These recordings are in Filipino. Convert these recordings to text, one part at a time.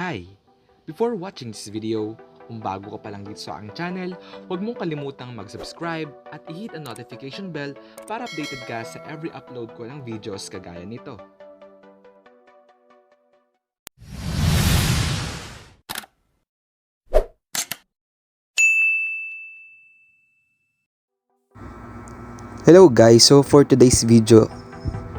Hi! Before watching this video, kung bago ka pa lang dito sa aking channel, huwag mong kalimutang mag-subscribe at i-hit ang notification bell para updated ka sa every upload ko ng videos kagaya nito. Hello guys, so for today's video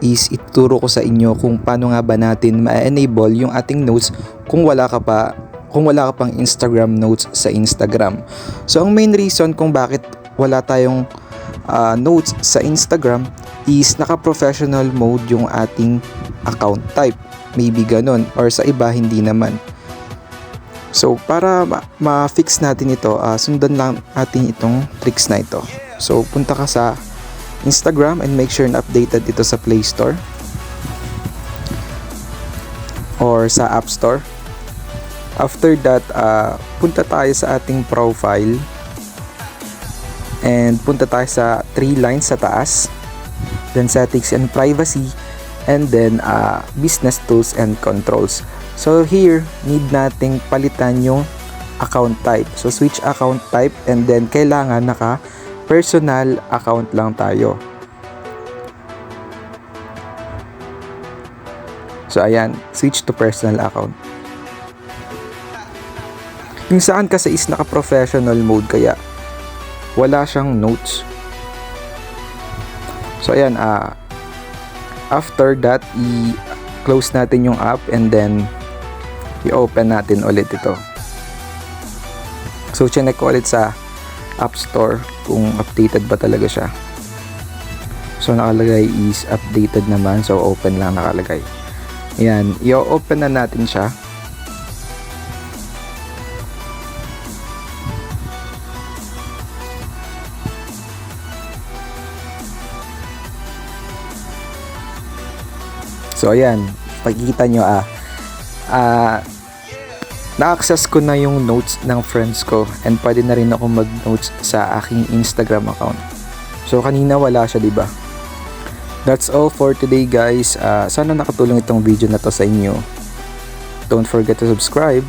is ituturo ko sa inyo kung paano nga ba natin ma-enable yung ating notes kung wala ka pang Instagram notes sa Instagram. So ang main reason kung bakit wala tayong notes sa Instagram is naka-professional mode yung ating account type. Maybe ganun, or sa iba hindi naman. So para ma-fix natin ito, sundan lang natin itong tricks na ito. So punta ka sa Instagram and make sure na updated ito sa Play Store or sa App Store. After that, punta tayo sa ating profile and punta tayo sa 3 lines sa taas, then settings and privacy, and then business tools and controls. So here, need nating palitan yung account type. So switch account type, and then kailangan naka personal account lang tayo. So ayan, switch to personal account. Yung saan kasi is naka-professional mode kaya wala siyang notes. So ayan, after that i-close natin yung app and then i-open natin ulit ito. So check ko ulit sa App Store kung updated ba talaga siya. So nakalagay is updated naman, so open lang nakalagay. Ayan, i-open na natin siya. So ayan, pagkikita nyo na-access ko na yung notes ng friends ko and pwede na rin ako mag-notes sa aking Instagram account. So kanina wala siya, diba? That's all for today guys. Sana nakatulong itong video na to sa inyo. Don't forget to subscribe.